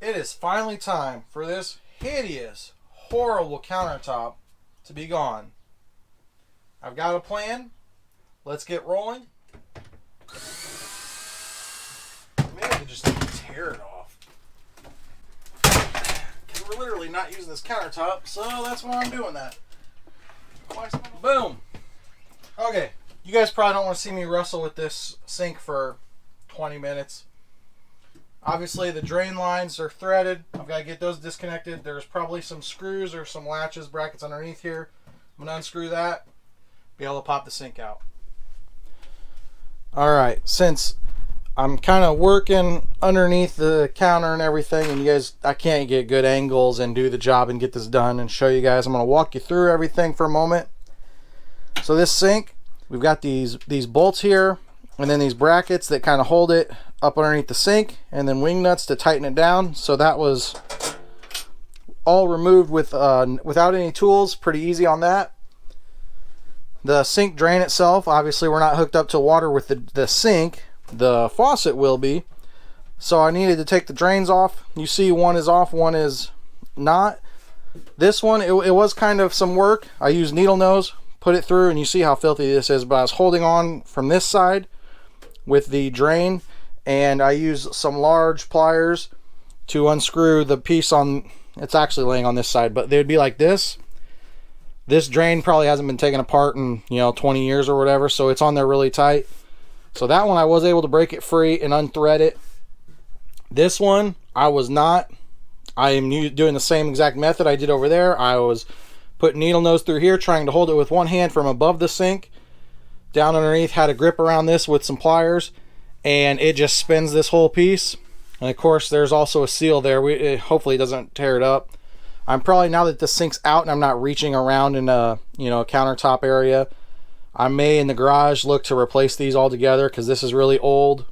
It is finally time for this hideous, horrible countertop to be gone. I've got a plan. Let's get rolling. Maybe I could just tear it off. Because we're literally not using this countertop, so that's why I'm doing that. Boom. Okay, you guys probably don't want to see me wrestle with this sink for 20 minutes. Obviously, the drain lines are threaded. I've got to get those disconnected. There's probably some screws or some latches, brackets underneath here. I'm going to unscrew that, be able to pop the sink out. Alright, since I'm kind of working underneath the counter and everything, and you guys, I can't get good angles and do the job and get this done and show you guys. I'm going to walk you through everything for a moment. So this sink, we've got these bolts here, and then these brackets that kind of hold it up underneath the sink, and then wing nuts to tighten it down. So that was all removed with without any tools. Pretty easy on that. The sink drain itself, obviously we're not hooked up to water with the sink. The faucet will be. So I needed to take the drains off. You see one is off, one is not. This one, it was kind of some work. I used needle nose, put it through, and you see how filthy this is. But I was holding on from this side with the drain, and I used some large pliers to unscrew the piece on, it's actually laying on this side, but they would be like this. This drain probably hasn't been taken apart in 20 years or whatever, so it's on there really tight. So that one I was able to break it free and unthread it. This one I was not. I am doing the same exact method I did over there. I was putting needle nose through here, trying to hold it with one hand from above the sink. Down underneath, had a grip around this with some pliers, and it just spins this whole piece. And of course there's also a seal there. Hopefully it doesn't tear it up. I'm probably, now that the sink's out and I'm not reaching around in a countertop area, I may in the garage look to replace these all together, because this is really old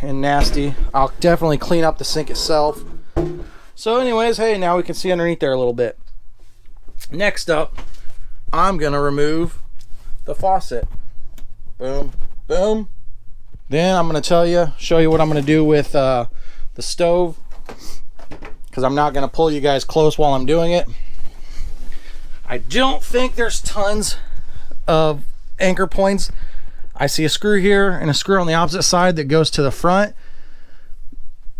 and nasty. I'll definitely clean up the sink itself. So anyways, hey, now we can see underneath there a little bit. Next up, I'm gonna remove the faucet. Boom, boom. Then I'm gonna show you what I'm gonna do with the stove, because I'm not gonna pull you guys close while I'm doing it. I don't think there's tons of anchor points. I see a screw here and a screw on the opposite side that goes to the front.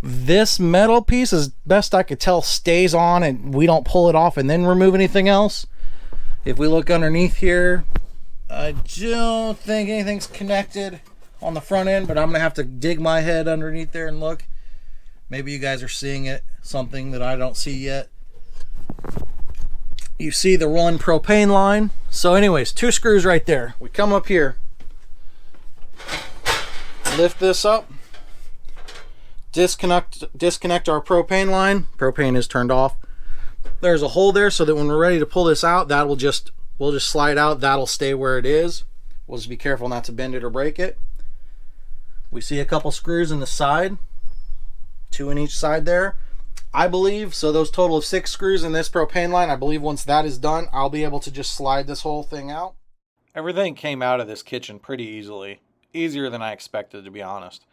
This metal piece, as best I could tell, stays on, and we don't pull it off and then remove anything else. If we look underneath here, I don't think anything's connected on the front end, but I'm gonna have to dig my head underneath there and look. Maybe you guys are seeing it, something that I don't see yet. You see the one propane line. So anyways, 2 screws right there. We come up here, lift this up, disconnect our propane line. Propane is turned off. There's a hole there so that when we're ready to pull this out, we'll just slide out. That'll stay where it is. We'll just be careful not to bend it or break it. We see a couple screws in the side, 2 in each side there, I believe. So those total of 6 screws in this propane line. I believe once that is done, I'll be able to just slide this whole thing out. Everything came out of this kitchen pretty easily. Easier than I expected, to be honest.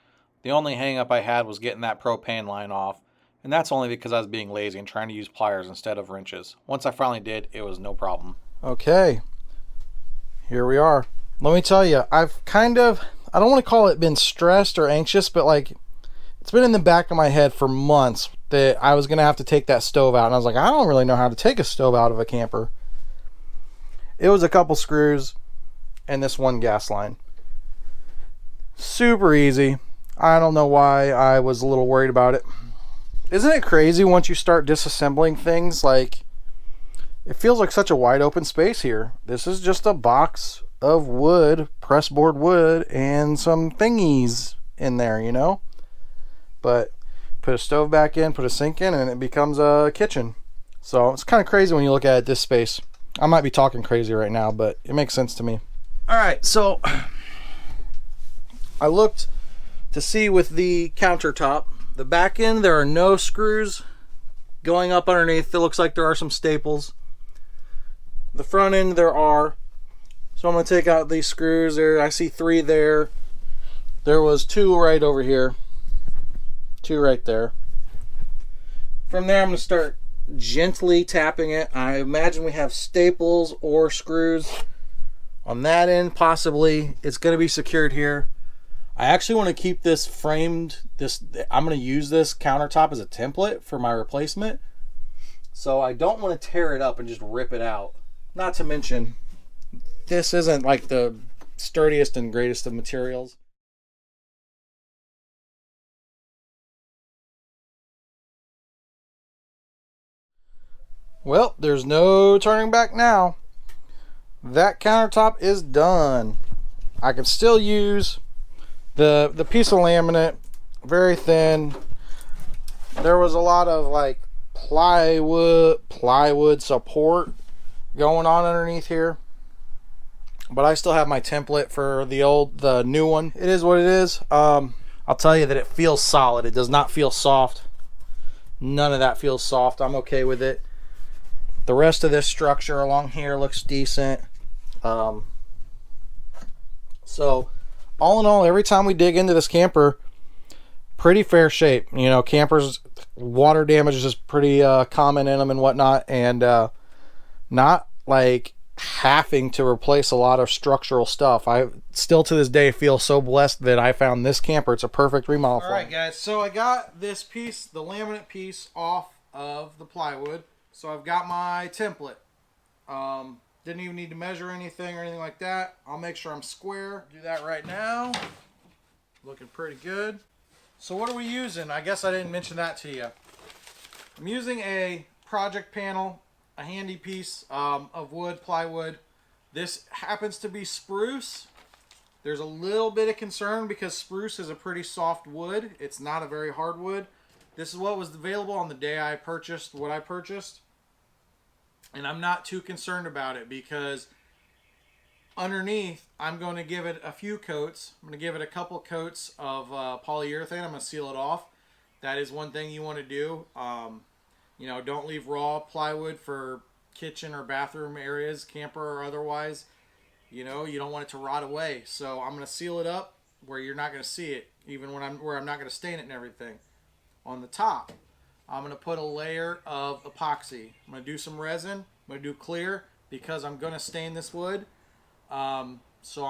The only hang up I had was getting that propane line off, and that's only because I was being lazy and trying to use pliers instead of wrenches. Once I finally did, it was no problem. Okay, here we are. Let me tell you, I've kind of, I don't want to call it been stressed or anxious, but like, it's been in the back of my head for months that I was going to have to take that stove out. And I was like, I don't really know how to take a stove out of a camper. It was a couple screws and this one gas line. Super easy. I don't know why I was a little worried about it. Isn't it crazy once you start disassembling things? Like, it feels like such a wide open space here. This is just a box of wood, pressboard wood, and some thingies in there, But put a stove back in, put a sink in, and it becomes a kitchen. So it's kind of crazy when you look at it this space. I might be talking crazy right now, but it makes sense to me. Alright, so I looked to see with the countertop, the back end, there are no screws going up underneath. It looks like there are some staples. The front end, there are. So I'm going to take out these screws there. I see 3 there. There was 2 right over here. 2 right there. From there, I'm going to start gently tapping it. I imagine we have staples or screws on that end, possibly. It's going to be secured here. I actually want to keep this framed. I'm going to use this countertop as a template for my replacement. So I don't want to tear it up and just rip it out. Not to mention, this isn't like the sturdiest and greatest of materials. Well, there's no turning back now. That countertop is done. I can still use the piece of laminate, very thin. There was a lot of like plywood support going on underneath here, but I still have my template for the new one. It is what it is. I'll tell you that it feels solid. It does not feel soft. None of that feels soft. I'm okay with it. The rest of this structure along here looks decent. So all in all, every time we dig into this camper, pretty fair shape. You know, campers, water damage is just pretty common in them and whatnot, and not like having to replace a lot of structural stuff. I still to this day feel so blessed that I found this camper. It's a perfect remodel for me. All right, guys, so I got this piece, the laminate piece, off of the plywood. So I've got my template. Didn't even need to measure anything or anything like that. I'll make sure I'm square. Do that right now. Looking pretty good. So what are we using? I guess I didn't mention that to you. I'm using a project panel, a handy piece of wood, plywood. This happens to be spruce. There's a little bit of concern because spruce is a pretty soft wood. It's not a very hard wood. This is what was available on the day I purchased what I purchased. And I'm not too concerned about it because underneath, I'm going to give it a few coats. I'm going to give it a couple coats of polyurethane. I'm going to seal it off. That is one thing you want to do. You know, don't leave raw plywood for kitchen or bathroom areas, camper or otherwise. You know, you don't want it to rot away. So I'm going to seal it up where you're not going to see it, even when where I'm not going to stain it and everything. On the top, I'm going to put a layer of epoxy. I'm going to do some resin. I'm going to do clear because I'm going to stain this wood. So I'm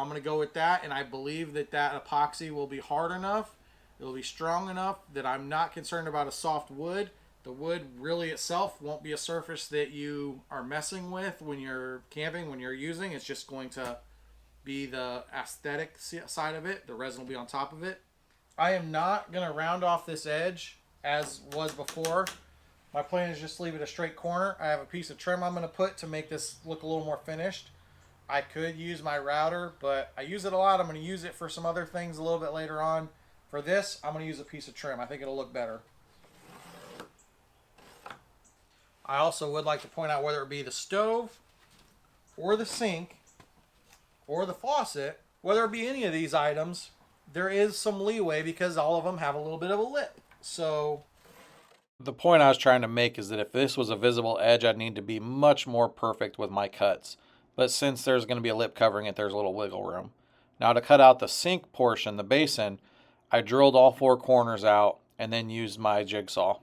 going to go with that, and I believe that that epoxy will be hard enough. It will be strong enough that I'm not concerned about a soft wood. The wood really itself won't be a surface that you are messing with when you're camping, when you're using. It's just going to be the aesthetic side of it. The resin will be on top of it. I am not going to round off this edge as was before. My plan is just leave it a straight corner. I have a piece of trim I'm going to put to make this look a little more finished. I could use my router, but I use it a lot. I'm going to use it for some other things a little bit later on. For this, I'm going to use a piece of trim. I think it'll look better. I also would like to point out whether it be the stove or the sink or the faucet, whether it be any of these items, there is some leeway because all of them have a little bit of a lip. So the point I was trying to make is that if this was a visible edge, I'd need to be much more perfect with my cuts. But since there's going to be a lip covering it, there's a little wiggle room. Now to cut out the sink portion, the basin, I drilled all 4 corners out and then used my jigsaw.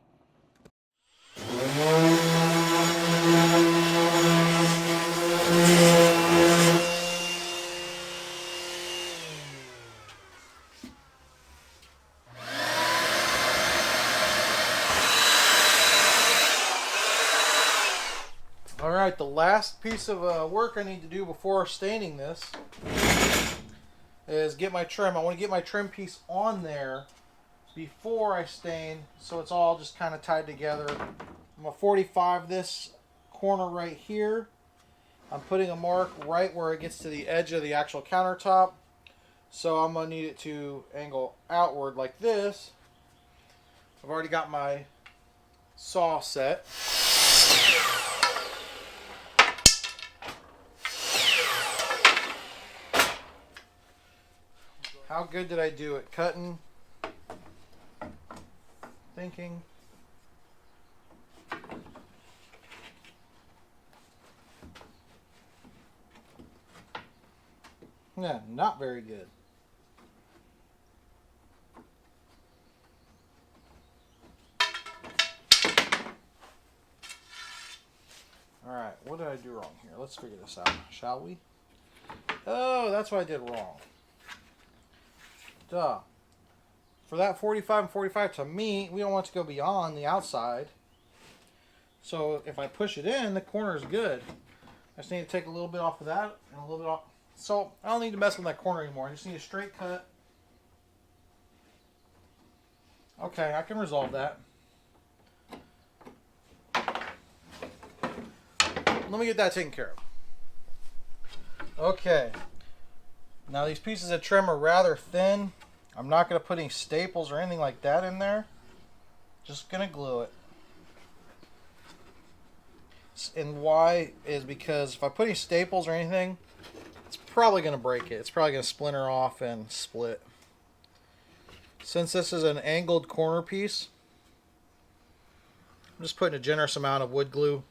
Alright, the last piece of work I need to do before staining this is get my trim. I want to get my trim piece on there before I stain so it's all just kind of tied together. I'm going to 45 this corner right here. I'm putting a mark right where it gets to the edge of the actual countertop. So I'm going to need it to angle outward like this. I've already got my saw set. How good did I do it? Cutting, thinking. Yeah, not very good. I do wrong here? Let's figure this out, shall we? Oh, that's what I did wrong. Duh. For that 45 and 45, to me, we don't want to go beyond the outside. So if I push it in, the corner is good. I just need to take a little bit off of that and a little bit off. So I don't need to mess with that corner anymore. I just need a straight cut. Okay, I can resolve that. Let me get that taken care of. Okay. Now these pieces of trim are rather thin. I'm not going to put any staples or anything like that in there. Just going to glue it. And why is because if I put any staples or anything, it's probably going to break it. It's probably going to splinter off and split. Since this is an angled corner piece, I'm just putting a generous amount of wood glue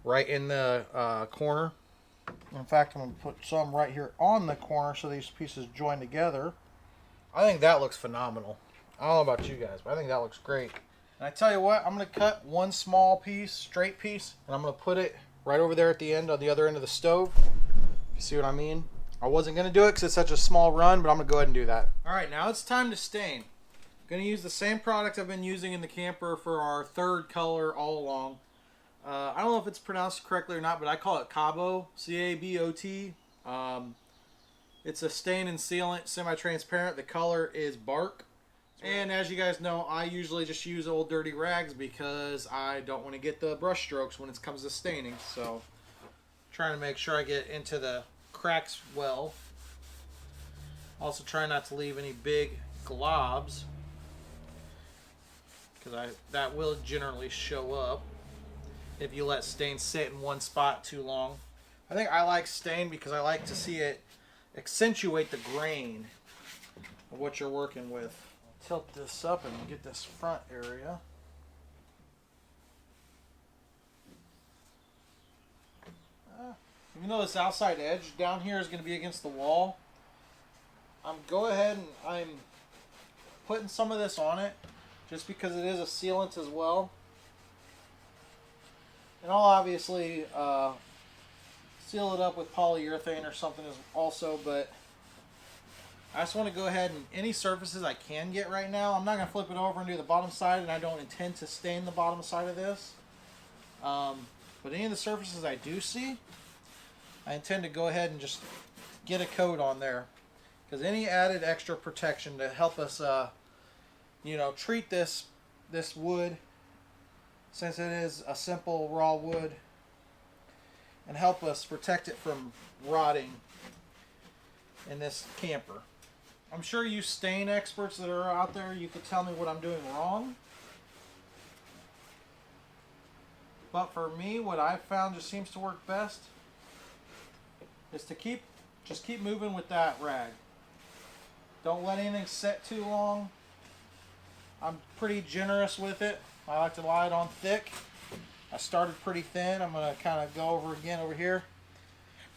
right in the corner. In fact, I'm going to put some right here on the corner so these pieces join together. I think that looks phenomenal. I don't know about you guys, but I think that looks great. And I tell you what, I'm going to cut one small piece, straight piece, and I'm going to put it right over there at the end, on the other end of the stove. You see what I mean? I wasn't going to do it because it's such a small run, but I'm going to go ahead and do that. All right, now it's time to stain. I'm going to use the same product I've been using in the camper for our third color all along. I don't know if it's pronounced correctly or not, but I call it Cabo, C-A-B-O-T. It's a stain and sealant, semi-transparent. The color is bark. And as you guys know, I usually just use old dirty rags because I don't want to get the brush strokes when it comes to staining. So, trying to make sure I get into the cracks well. Also try not to leave any big globs, because that will generally show up if you let stain sit in one spot too long. I think I like stain because I like to see it accentuate the grain of what you're working with. Tilt this up and get this front area. Even though this outside edge down here is going to be against the wall, I'm putting some of this on it just because it is a sealant as well. And I'll obviously seal it up with polyurethane or something also, but I just want to go ahead and any surfaces I can get right now. I'm not going to flip it over and do the bottom side, and I don't intend to stain the bottom side of this. But any of the surfaces I do see, I intend to go ahead and just get a coat on there. Because any added extra protection to help us, treat this wood, since it is a simple raw wood, and help us protect it from rotting in this camper. I'm sure you stain experts that are out there, you could tell me what I'm doing wrong. But for me, what I've found just seems to work best is to keep moving with that rag. Don't let anything set too long. I'm pretty generous with it. I like to lie it on thick. I started pretty thin. I'm going to kind of go over again over here.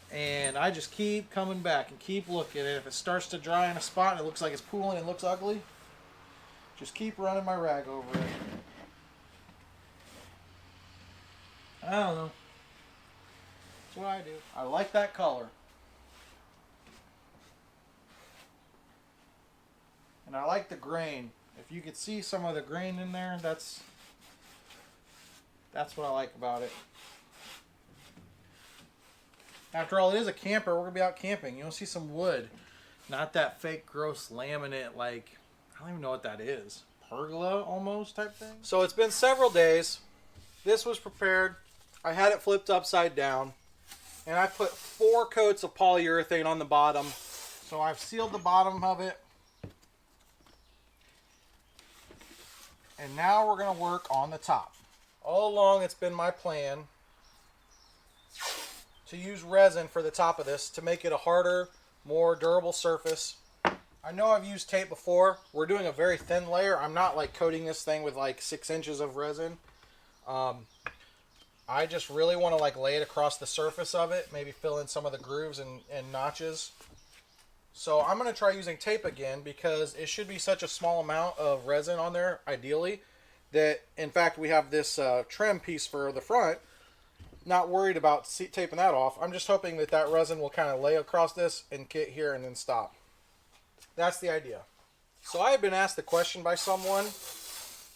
And I just keep coming back and keep looking at it. If it starts to dry in a spot and it looks like it's pooling and looks ugly, just keep running my rag over it. I don't know. That's what I do. I like that color. And I like the grain. If you could see some of the grain in there, that's what I like about it. After all, it is a camper. We're going to be out camping. You'll see some wood. Not that fake, gross laminate, like, I don't even know what that is. Pergola, almost, type thing. So it's been several days. This was prepared. I had it flipped upside down. And I put 4 coats of polyurethane on the bottom. So I've sealed the bottom of it. And now we're going to work on the top. All along, it's been my plan to use resin for the top of this to make it a harder, more durable surface. I know I've used tape before. We're doing a very thin layer. I'm not like coating this thing with like 6 inches of resin. I just really want to like lay it across the surface of it, maybe fill in some of the grooves and notches. So I'm going to try using tape again because it should be such a small amount of resin on there, ideally, that in fact we have this trim piece for the front not worried about taping that off. I'm just hoping that that resin will kind of lay across this and get here and then stop. That's the idea. So I had been asked the question by someone.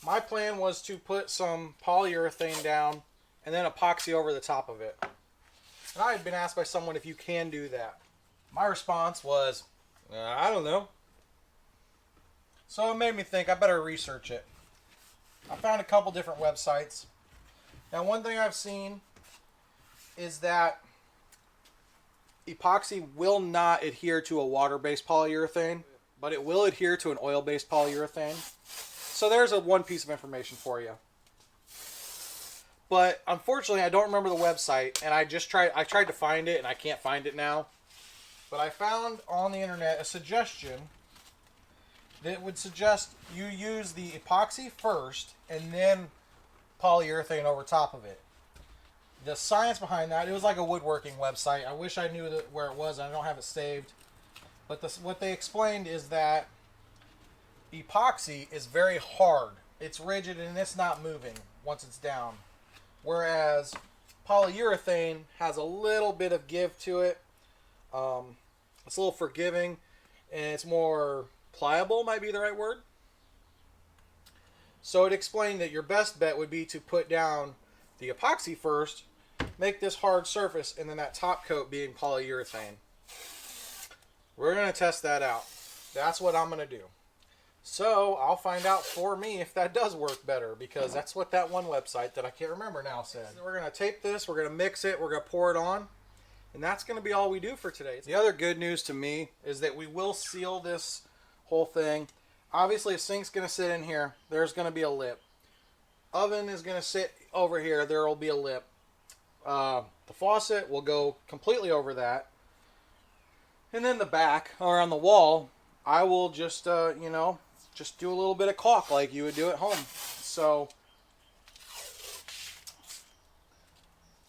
My plan was to put some polyurethane down and then epoxy over the top of it. And I had been asked by someone if you can do that. My response was, I don't know. So it made me think I better research it. I found a couple different websites. Now, one thing I've seen is that epoxy will not adhere to a water-based polyurethane, but it will adhere to an oil-based polyurethane. So there's one piece of information for you. But unfortunately, I don't remember the website, and I tried to find it, and I can't find it now. But I found on the internet a suggestion that would suggest you use the epoxy first and then polyurethane over top of it. The science behind that, it was like a woodworking website. I wish I knew where it was. I don't have it saved. But what they explained is that epoxy is very hard. It's rigid and it's not moving once it's down. Whereas polyurethane has a little bit of give to it. It's a little forgiving and it's more pliable, might be the right word. So it explained that your best bet would be to put down the epoxy first, make this hard surface, and then that top coat being polyurethane. We're going to test that out. That's what I'm going to do. So I'll find out for me if that does work better, because that's what that one website that I can't remember now said. So we're going to tape this, we're going to mix it, we're going to pour it on, and that's going to be all we do for today. The other good news to me is that we will seal this whole thing. Obviously, a sink's going to sit in here. There's going to be a lip. Oven is going to sit over here. There will be a lip. The faucet will go completely over that. And then the back, or on the wall, I will just, just do a little bit of caulk like you would do at home. So,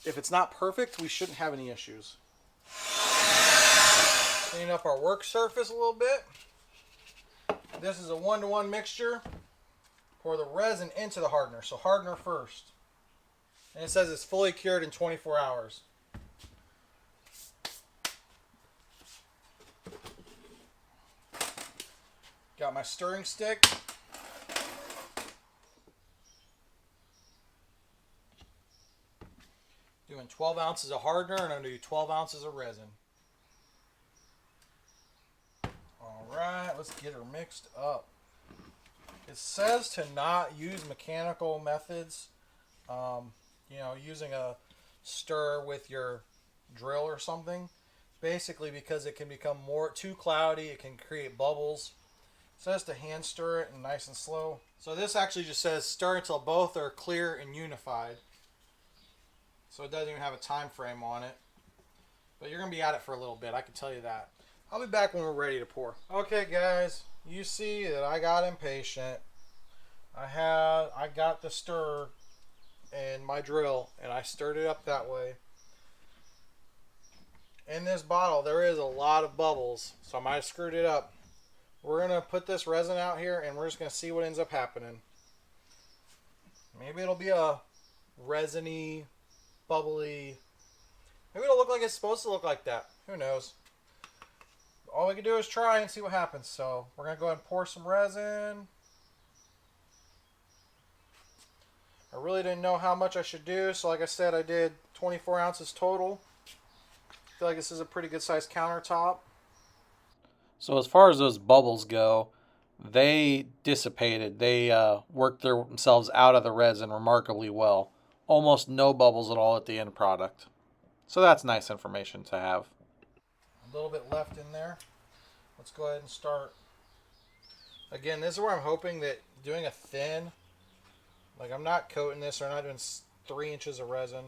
if it's not perfect, we shouldn't have any issues. Clean up our work surface a little bit. This is a 1-to-1 mixture. Pour the resin into the hardener. So hardener first. And it says it's fully cured in 24 hours. Got my stirring stick. Doing 12 ounces of hardener, and I'm going to do 12 ounces of resin. Alright, let's get her mixed up. It says to not use mechanical methods, using a stir with your drill or something. Basically because it can become too cloudy, it can create bubbles. It says to hand stir it and nice and slow. So this actually just says stir until both are clear and unified. So it doesn't even have a time frame on it. But you're going to be at it for a little bit, I can tell you that. I'll be back when we're ready to pour. Okay guys, you see that I got impatient. I got the stir and my drill and I stirred it up that way. In this bottle there is a lot of bubbles, so I might have screwed it up. We're going to put this resin out here and we're just going to see what ends up happening. Maybe it'll be a resiny, bubbly, maybe it'll look like it's supposed to look like that. Who knows? All we can do is try and see what happens. So we're going to go ahead and pour some resin. I really didn't know how much I should do, so like I said, I did 24 ounces total. I feel like this is a pretty good sized countertop. So as far as those bubbles go, they dissipated. They worked themselves out of the resin remarkably well. Almost no bubbles at all at the end product. So that's nice information to have. A little bit left in there. Let's go ahead and start. Again, this is where I'm hoping that doing a thin, like I'm not coating this or I'm not doing 3 inches of resin.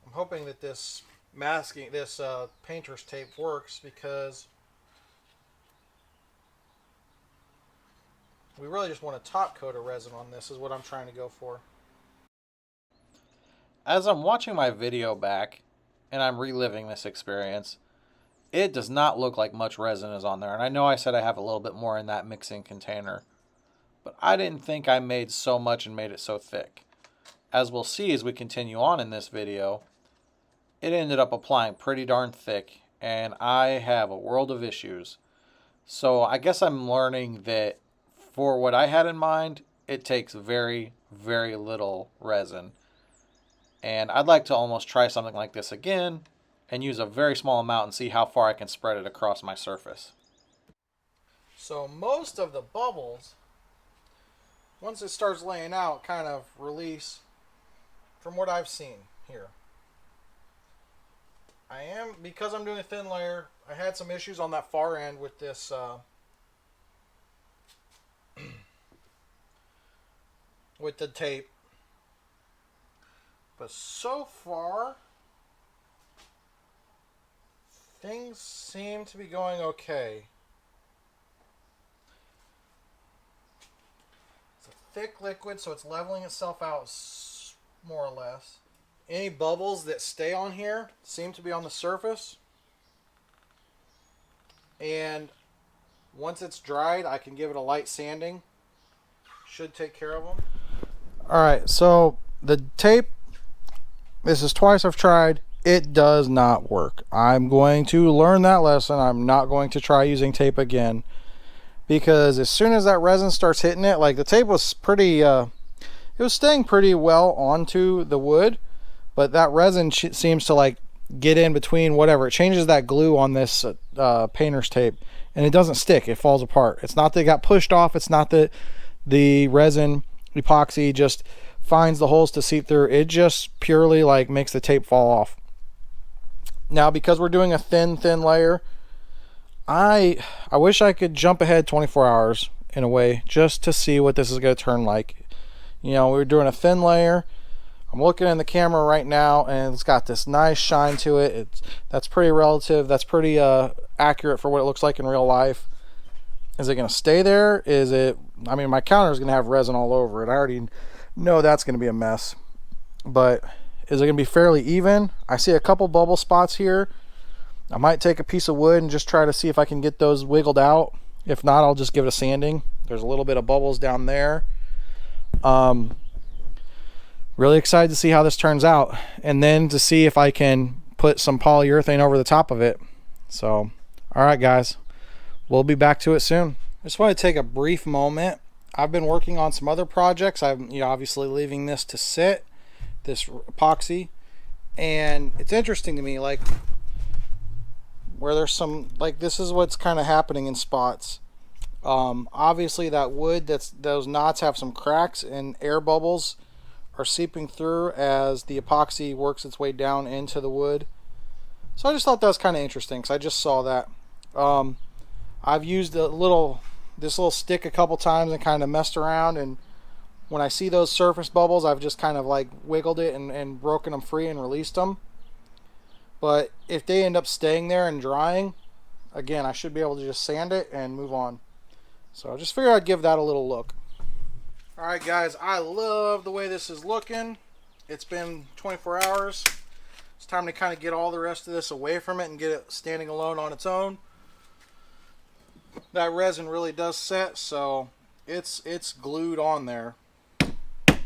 I'm hoping that this painter's tape works, because we really just want a top coat of resin on this is what I'm trying to go for. As I'm watching my video back and I'm reliving this experience, it does not look like much resin is on there. And I know I said I have a little bit more in that mixing container, but I didn't think I made so much and made it so thick. as we'll see as we continue on in this video, it ended up applying pretty darn thick, and I have a world of issues. So I guess I'm learning that for what I had in mind, it takes very, very little resin. And I'd like to almost try something like this again and use a very small amount and see how far I can spread it across my surface. So most of the bubbles, once it starts laying out, kind of release from what I've seen here. Because I'm doing a thin layer, I had some issues on that far end with this with the tape. But so far, things seem to be going okay. It's a thick liquid, so it's leveling itself out more or less. Any bubbles that stay on here seem to be on the surface. And once it's dried, I can give it a light sanding. Should take care of them. Alright, so the tape, this is twice I've tried. It does not work. I'm going to learn that lesson. I'm not going to try using tape again. Because as soon as that resin starts hitting it, like the tape was pretty, it was staying pretty well onto the wood. But that resin seems to like get in between whatever. It changes that glue on this painter's tape. And it doesn't stick. It falls apart. It's not that it got pushed off. It's not that the resin epoxy just finds the holes to seep through. It just purely like makes the tape fall off. Now because we're doing a thin layer, I wish I could jump ahead 24 hours in a way just to see what this is going to turn like. You know, we're doing a thin layer. I'm looking in the camera right now and it's got this nice shine to it. That's pretty relative. That's pretty accurate for what it looks like in real life. Is it going to stay there? Is it, I mean, my counter is going to have resin all over it. I already know that's going to be a mess. But is it going to be fairly even? I see a couple bubble spots here. I might take a piece of wood and just try to see if I can get those wiggled out. If not, I'll just give it a sanding. There's a little bit of bubbles down there. Really excited to see how this turns out. And then to see if I can put some polyurethane over the top of it. So, alright guys. We'll be back to it soon. I just want to take a brief moment. I've been working on some other projects. I'm obviously leaving this to sit, this epoxy, and it's interesting to me, like where there's some, like this is what's kind of happening in spots. Obviously that wood, those knots have some cracks and air bubbles are seeping through as the epoxy works its way down into the wood. So I just thought that was kind of interesting because I just saw that. I've used this little stick a couple times and kind of messed around, and when I see those surface bubbles, I've just kind of like wiggled it and broken them free and released them. But if they end up staying there and drying, again, I should be able to just sand it and move on. So I just figured I'd give that a little look. Alright guys, I love the way this is looking. It's been 24 hours. It's time to kind of get all the rest of this away from it and get it standing alone on its own. That resin really does set, so it's glued on there. In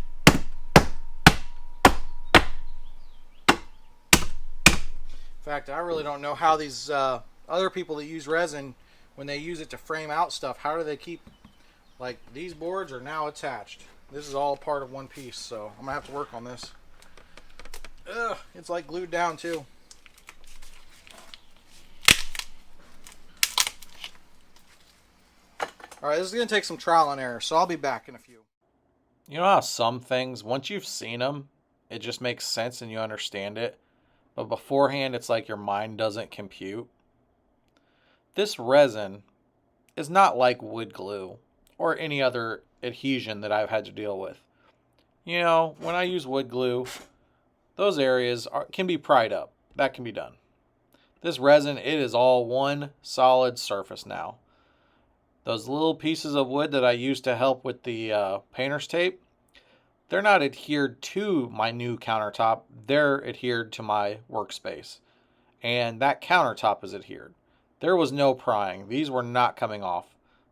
fact, I really don't know how these other people that use resin, when they use it to frame out stuff, how do they keep, like these boards are now attached. This is all part of one piece, so I'm gonna have to work on this. Ugh, it's like glued down too. Alright, this is going to take some trial and error, so I'll be back in a few. You know how some things, once you've seen them, it just makes sense and you understand it, but beforehand it's like your mind doesn't compute? This resin is not like wood glue or any other adhesion that I've had to deal with. You know, when I use wood glue, those areas can be pried up. That can be done. This resin, it is all one solid surface now. Those little pieces of wood that I used to help with the painter's tape, they're not adhered to my new countertop. They're adhered to my workspace. And that countertop is adhered. There was no prying. These were not coming off.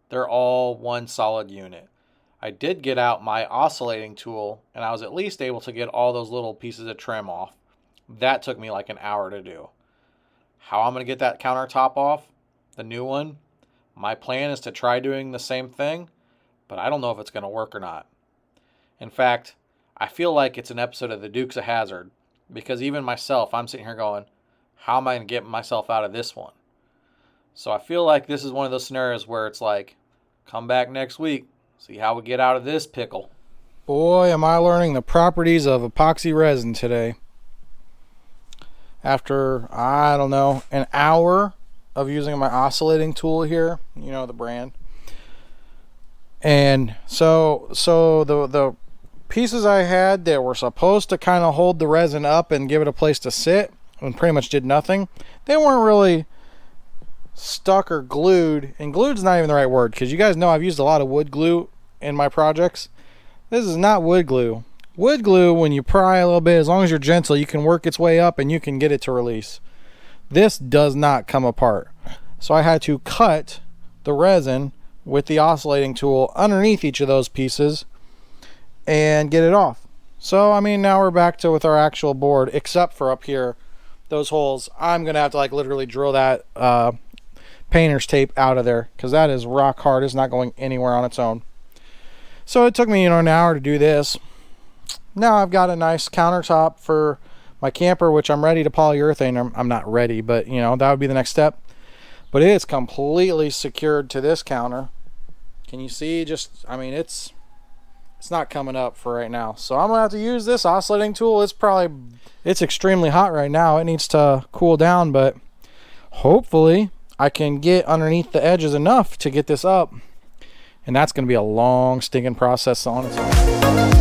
They're all one solid unit. I did get out my oscillating tool, and I was at least able to get all those little pieces of trim off. That took me like an hour to do. How I'm going to get that countertop off, the new one, my plan is to try doing the same thing, but I don't know if it's going to work or not. In fact, I feel like it's an episode of the Dukes of Hazzard, because even myself, I'm sitting here going, how am I going to get myself out of this one? So I feel like this is one of those scenarios where it's like, come back next week, see how we get out of this pickle. Boy, am I learning the properties of epoxy resin today. After, I don't know, an hour of using my oscillating tool here, you know the brand. And so the pieces I had that were supposed to kind of hold the resin up and give it a place to sit and pretty much did nothing, they weren't really stuck or glued. And glued's not even the right word, because you guys know I've used a lot of wood glue in my projects. This is not wood glue. Wood glue, when you pry a little bit, as long as you're gentle, you can work its way up and you can get it to release. This does not come apart. So I had to cut the resin with the oscillating tool underneath each of those pieces and get it off. So I mean, now we're back to with our actual board, except for up here, those holes. I'm gonna have to like literally drill that painter's tape out of there, because that is rock hard. It's not going anywhere on its own. So it took me, you know, an hour to do this. Now I've got a nice countertop for my camper, which I'm ready to polyurethane. I'm not ready, but you know, that would be the next step. But it's completely secured to this counter. Can you see? Just, I mean, it's not coming up for right now. So I'm gonna have to use this oscillating tool. It's extremely hot right now. It needs to cool down, but hopefully I can get underneath the edges enough to get this up. And that's gonna be a long stinking process on its own.